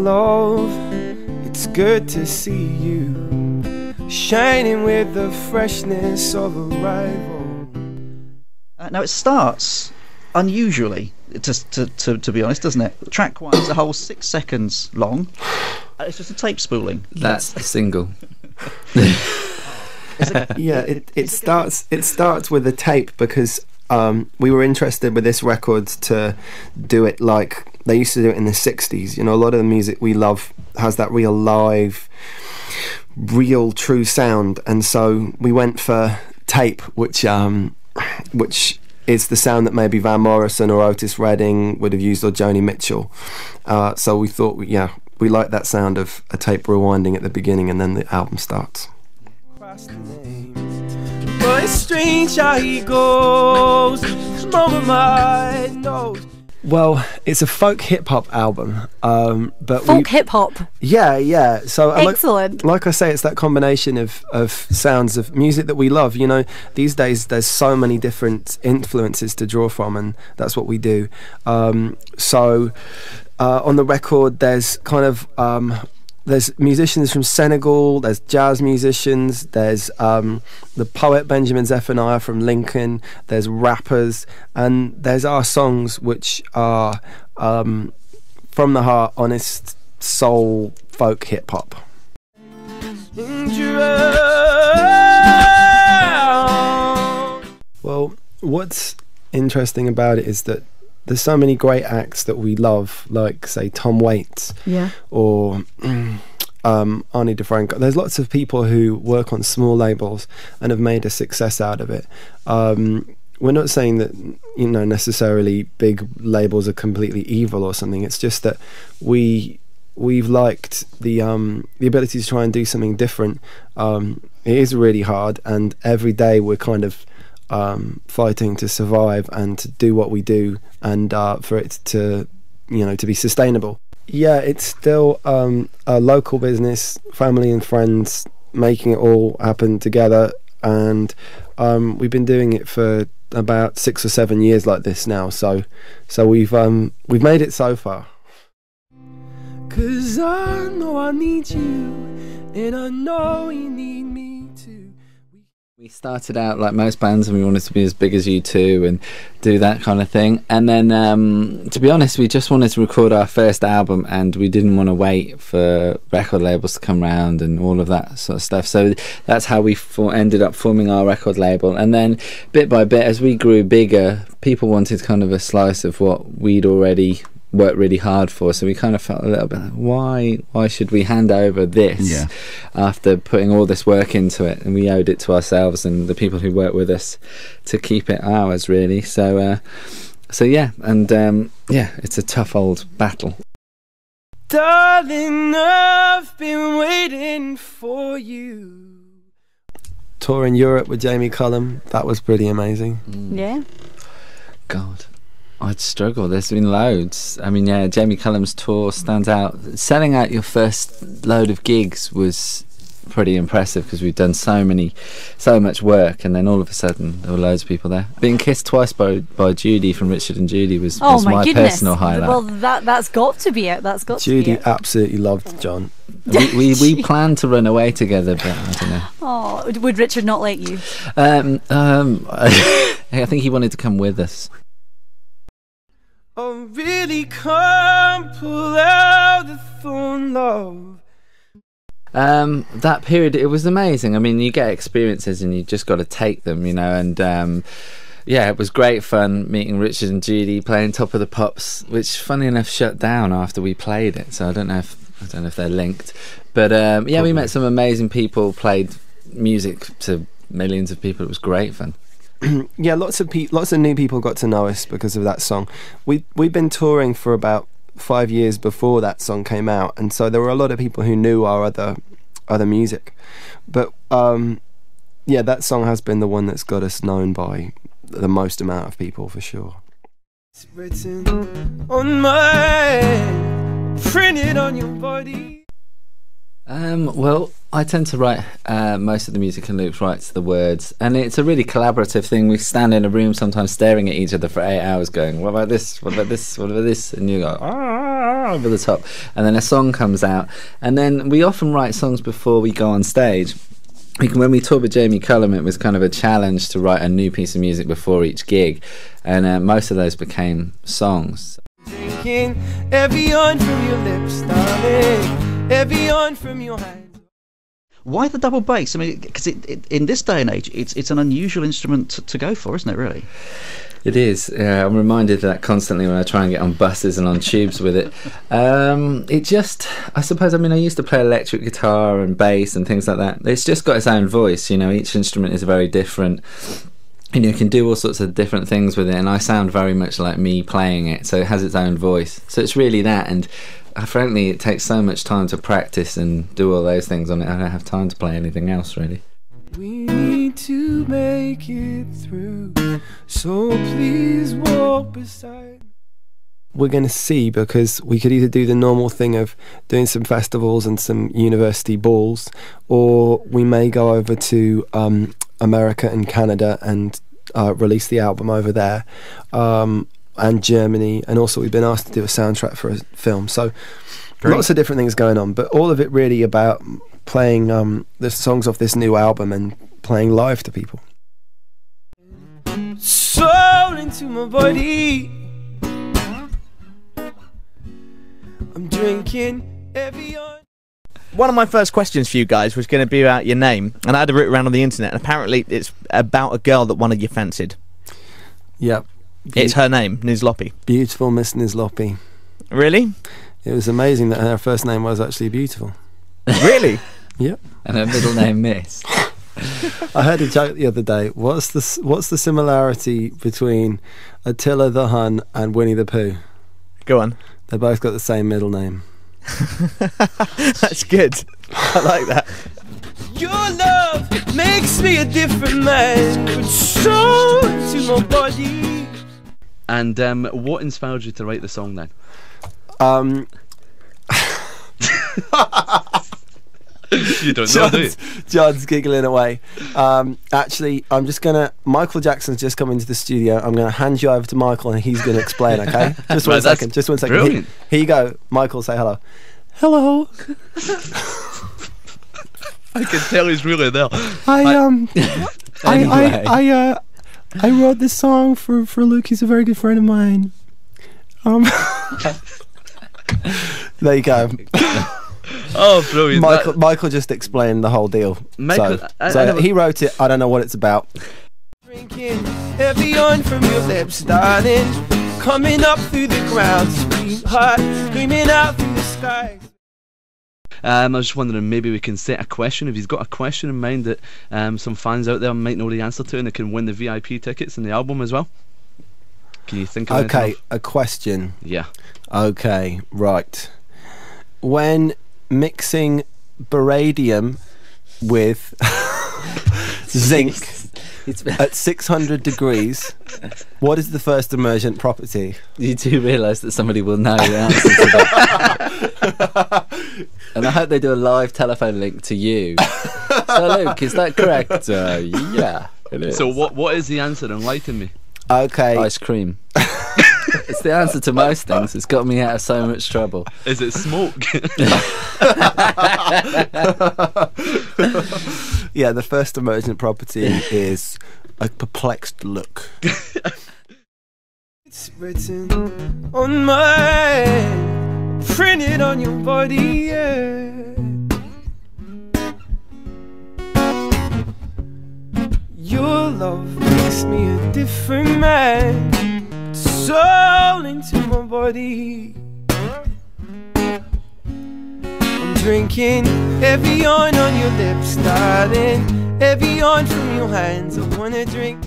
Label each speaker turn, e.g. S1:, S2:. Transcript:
S1: love. It's good to see you shining with the freshness of arrival.
S2: Now it starts unusually, to be honest, doesn't it? Track one is a whole 6 seconds long. It's just a tape spooling.
S3: That's a single.
S1: Yeah, it starts with a tape because we were interested with this record to do it like they used to do it in the 60s. You know, a lot of the music we love has that real live, real true sound, and so we went for tape, which is the sound that maybe Van Morrison or Otis Redding would have used, or Joni Mitchell. So we thought, we like that sound of a tape rewinding at the beginning and then the album starts. But it's strange how he goes over my nose. Well, it's a folk hip-hop album, but
S4: folk hip-hop?
S1: Yeah. So
S4: excellent.
S1: Like I say, it's that combination of sounds of music that we love. You know, these days there's so many different influences to draw from, and that's what we do. So on the record, there's kind of there's musicians from Senegal, there's jazz musicians, there's the poet Benjamin Zephaniah from Lincoln, there's rappers, and there's our songs, which are from the heart, honest soul folk hip hop. Well, what's interesting about it is that there's so many great acts that we love, like, say, Tom Waits, or Arnie DeFranco. There's lots of people who work on small labels and have made a success out of it. We're not saying that, you know, necessarily big labels are completely evil or something. It's just that we've liked the ability to try and do something different. It is really hard, and every day we're kind of fighting to survive and to do what we do, and for it to, you know, to be sustainable. Yeah, it's still a local business, family and friends making it all happen together, and we've been doing it for about 6 or 7 years like this now, so we've made it so far. 'Cause I know I need you, and I know you need me too.
S3: We started out like most bands, and we wanted to be as big as U2 and do that kind of thing. And then, to be honest, we just wanted to record our first album, and we didn't want to wait for record labels to come round and all of that sort of stuff. So that's how we ended up forming our record label. And then, bit by bit, as we grew bigger, people wanted kind of a slice of what we'd already worked really hard for, so we kind of felt a little bit like, why should we hand over this after putting all this work into it, and we owed it to ourselves and the people who work with us to keep it ours, really. So yeah, and it's a tough old battle.
S1: Darling, I've been waiting for you. Touring Europe with Jamie Cullum, that was pretty amazing.
S4: Yeah.
S3: God, I'd struggle. There's been loads. I mean, yeah, Jamie Cullum's tour stands out. Selling out your first load of gigs was pretty impressive, because we've done so much work, and then all of a sudden there were loads of people there. Being kissed twice by Judy from Richard and Judy was my personal highlight.
S4: Well, that's got to be it. That's got
S1: Judy
S4: to be it.
S1: absolutely loved John.
S3: We planned to run away together, but I don't know.
S4: Oh, would Richard not let you?
S3: I think he wanted to come with us.
S1: Oh, really come pull out the phone, love.
S3: That period, it was amazing. I mean, you get experiences and you just got to take them, you know, and yeah, it was great fun meeting Richard and Judy, playing Top of the Pops, which funny enough shut down after we played it, so I don't know if they're linked, but yeah, we met some amazing people, played music to millions of people. It was great fun.
S1: Yeah, lots of new people got to know us because of that song. We'd been touring for about 5 years before that song came out, and so there were a lot of people who knew our other music. But yeah, that song has been the one that's got us known by the most amount of people, for sure. It's written on my, printed on your body.
S3: Well, I tend to write most of the music, and Luke writes the words, and it's a really collaborative thing. We stand in a room sometimes staring at each other for 8 hours going, what about this, what about this, what about this, and you go, over the top, and then a song comes out. And then we often write songs before we go on stage. When we toured with Jamie Cullum, it was kind of a challenge to write a new piece of music before each gig, and most of those became songs.
S1: Drinking every on from your lips, darling, every on from your hands.
S2: Why the double bass? I mean, because in this day and age, it's an unusual instrument to go for, isn't it? Really.
S3: It is. I'm reminded of that constantly when I try and get on buses and on tubes with it. It just, I suppose, I mean, I used to play electric guitar and bass and things like that. It's just got its own voice, you know, each instrument is very different. You know, you can do all sorts of different things with it, and I sound very much like me playing it, so it has its own voice. So it's really that, and frankly, it takes so much time to practice and do all those things on it, I don't have time to play anything else, really.
S1: We need to make it through, so please walk beside. We're going to see, because we could either do the normal thing of doing some festivals and some university balls, or we may go over to America and Canada and release the album over there, and Germany, and also we've been asked to do a soundtrack for a film. So lots of different things going on, but all of it really about playing the songs off this new album and playing live to people. Soul into my body, I'm drinking every on.
S5: One of my first questions for you guys was going to be about your name, and I had a route around on the internet, and apparently it's about a girl that one of you fancied.
S1: Yep.
S5: It's her name, Nizlopi.
S1: Beautiful Miss Nizlopi.
S5: Really?
S1: It was amazing that her first name was actually beautiful.
S5: Really?
S1: Yep.
S3: And her middle name, Miss.
S1: I heard a joke the other day. What's the similarity between Attila the Hun and Winnie the Pooh?
S5: Go on.
S1: They both got the same middle name.
S5: That's good. I like that.
S1: Your love makes me a different man, but so to my body.
S6: And what inspired you to write the song then? You don't know, do you?
S1: John's giggling away. Actually, I'm just gonna. Michael Jackson's just come into the studio. I'm gonna hand you over to Michael, and he's gonna explain. Okay, just one second. Just 1 second.
S6: Brilliant.
S1: Here you go, Michael. Say hello. Hello.
S6: I can tell he's really there.
S1: I wrote this song for Luke. He's a very good friend of mine. There you go.
S6: Oh, brilliant.
S1: Michael just explained the whole deal.
S6: Michael,
S1: So he wrote it. I don't know what it's about. Drinking every on from your lips, darling. Coming up through the ground, sweetheart. Screaming out through the skies.
S6: I was just wondering, maybe we can set a question. If he's got a question in mind that some fans out there might know the answer to, and they can win the VIP tickets and the album as well. Can you think of anything?
S1: Okay, a question.
S6: Yeah.
S1: Okay, right. When mixing beradium with zinc at 600 degrees, what is the first emergent property?
S3: You do realise that somebody will know the answer to that. And I hope they do a live telephone link to you. So Luke, is that correct? Yeah, it is.
S6: So what is the answer? Enlighten me.
S1: Okay.
S3: Ice cream. It's the answer to most things. It's got me out of so much trouble.
S6: Is it smoke?
S1: Yeah, the first emergent property is a perplexed look. It's written on my, printed on your body, yeah. Your love makes me a different man, soul into my body. I'm drinking every on your lips, darling, every on from your hands. I wanna drink.